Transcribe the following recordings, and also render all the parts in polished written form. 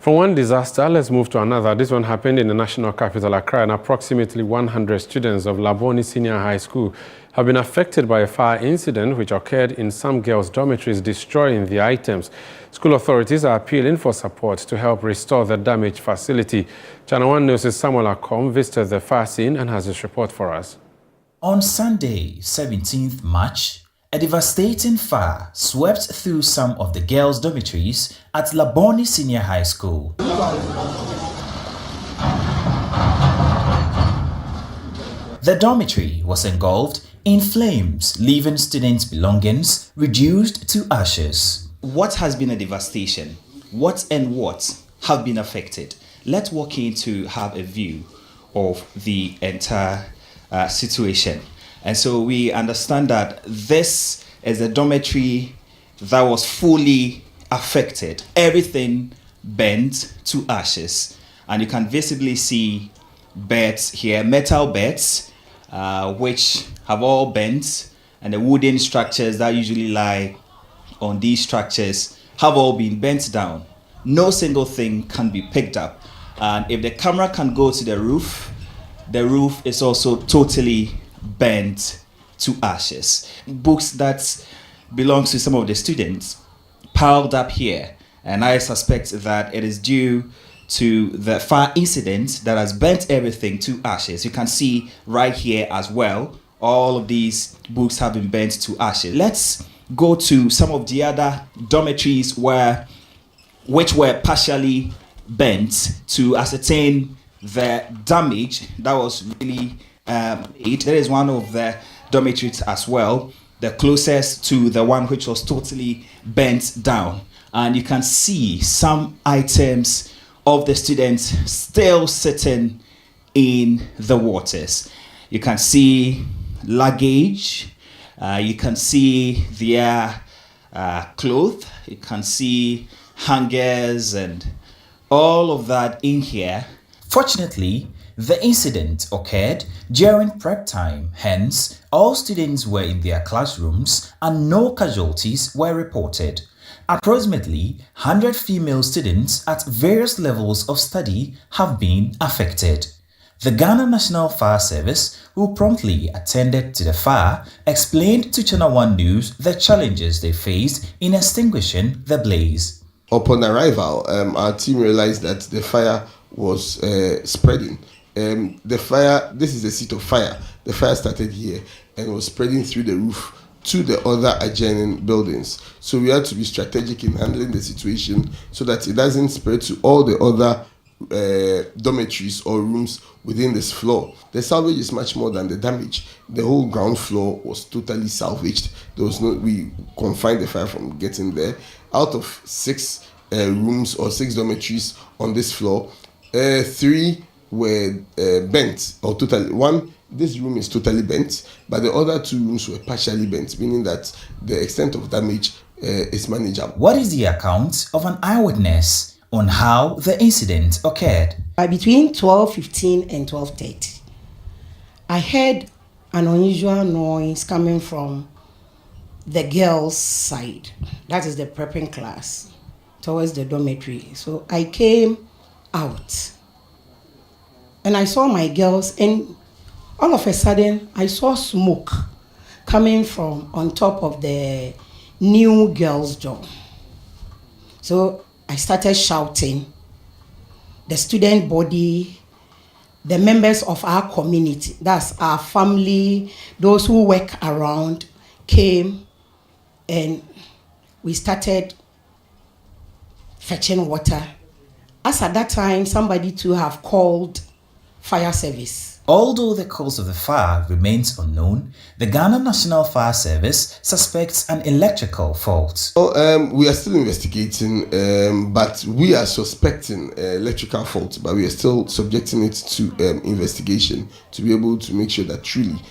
From one disaster, let's move to another. This one happened in the national capital, Accra, and approximately 100 students of Labone Senior High School have been affected by a fire incident which occurred in some girls' dormitories, destroying the items. School authorities are appealing for support to help restore the damaged facility. ChannelOne News' Samuel Akom visited the fire scene and has this report for us. On Sunday, 17th March, a devastating fire swept through some of the girls' dormitories at Labone Senior High School. The dormitory was engulfed in flames, leaving students' belongings reduced to ashes. What has been a devastation? What have been affected? Let's walk in to have a view of the entire situation. And so we understand that this is a dormitory that was fully affected. Everything burnt to ashes. And you can visibly see beds here, metal beds, which have all bent, and the wooden structures that usually lie on these structures have all been bent down. No single thing can be picked up. And if the camera can go to the roof is also totally burnt to ashes. Books that belongs to some of the students piled up here, and I suspect that it is due to the fire incident that has burnt everything to ashes. You can see right here as well, all of these books have been burnt to ashes. Let's go to some of the other dormitories which were partially burnt to ascertain the damage that was really made. There is one of the dormitories as well, the closest to the one which was totally burnt down, and you can see some items of the students still sitting in the waters. You can see luggage, you can see their clothes, you can see hangers and all of that in here. Fortunately, the incident occurred during prep time, hence all students were in their classrooms and no casualties were reported. Approximately 100 female students at various levels of study have been affected. The Ghana National Fire Service, who promptly attended to the fire, explained to ChannelOne News the challenges they faced in extinguishing the blaze. Upon arrival, our team realized that the fire was spreading. This is the seat of fire. The fire started here and was spreading through the roof to the other adjoining buildings. So we had to be strategic in handling the situation so that it doesn't spread to all the other dormitories or rooms within this floor. The salvage is much more than the damage. The whole ground floor was totally salvaged. We confined the fire from getting there. Out of 6 rooms or 6 dormitories on this floor, 3 were bent, or totally. This room is totally bent, but the other 2 rooms were partially bent, meaning that the extent of damage is manageable. What is the account of an eyewitness on how the incident occurred? Between 12:15 and 12:30, I heard an unusual noise coming from the girls' side. That is the prepping class, towards the dormitory. So I came out and I saw my girls, and all of a sudden I saw smoke coming from on top of the new girls' dorm. So I started shouting. The student body, the members of our community, that's our family, those who work around, came, and we started fetching water. As at that time, somebody to have called fire service. Although the cause of the fire remains unknown, the Ghana National Fire Service suspects an electrical fault. We are still investigating, but we are suspecting electrical fault, but we are still subjecting it to investigation to be able to make sure that truly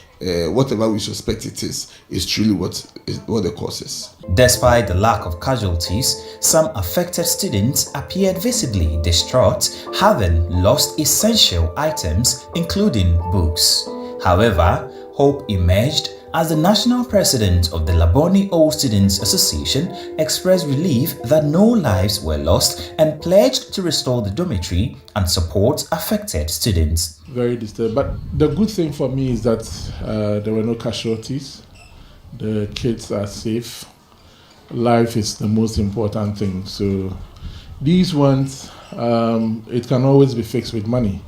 whatever we suspect it is truly what the cause is. Despite the lack of casualties, some affected students appeared visibly distraught, having lost essential items including books. However, hope emerged as the national president of the Labone All Students Association expressed relief that no lives were lost and pledged to restore the dormitory and support affected students. Very disturbed, but the good thing for me is that there were no casualties. The kids are safe. Life is the most important thing. So these ones, it can always be fixed with money.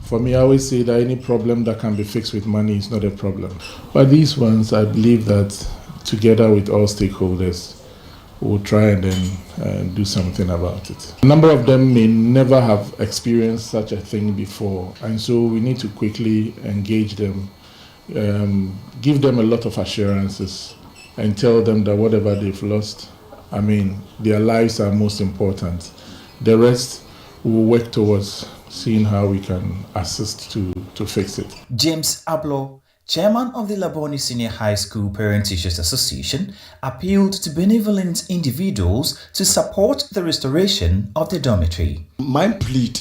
For me, I always say that any problem that can be fixed with money is not a problem. But these ones, I believe that together with all stakeholders, we'll try and then do something about it. A number of them may never have experienced such a thing before, and so we need to quickly engage them, give them a lot of assurances, and tell them that whatever they've lost, their lives are most important. The rest, we'll work towards seeing how we can assist to fix it. James Ablo, chairman of the Labone Senior High School Parent Teachers Association, appealed to benevolent individuals to support the restoration of the dormitory. My plea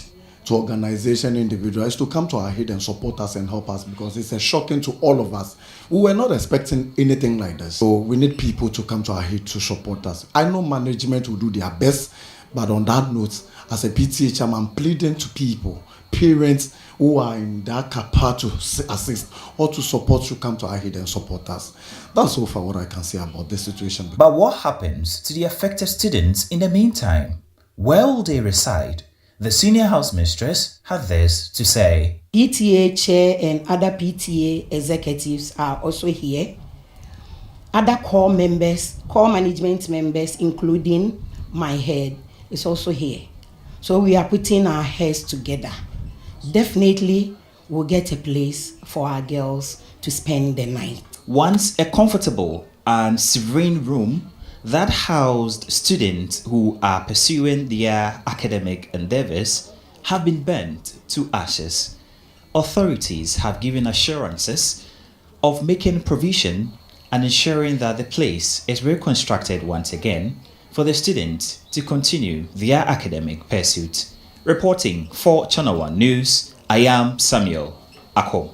to organization individuals to come to our aid and support us and help us, because it's a shocking to all of us. We were not expecting anything like this. So we need people to come to our aid to support us. I know management will do their best, but on that note, as a PTA chairman, I'm pleading to people, parents who are in that capacity to assist or to support, to come to our aid and support us. That's so far what I can say about this situation. But what happens to the affected students in the meantime? Where will they reside? The senior house mistress had this to say. PTA chair and other PTA executives are also here. Other core management members, including my head, is also here. So we are putting our heads together. Definitely, we'll get a place for our girls to spend the night. Once a comfortable and serene room that housed students who are pursuing their academic endeavors have been burnt to ashes. Authorities have given assurances of making provision and ensuring that the place is reconstructed once again for the students to continue their academic pursuit. Reporting for Channel One News, I am Samuel Ako.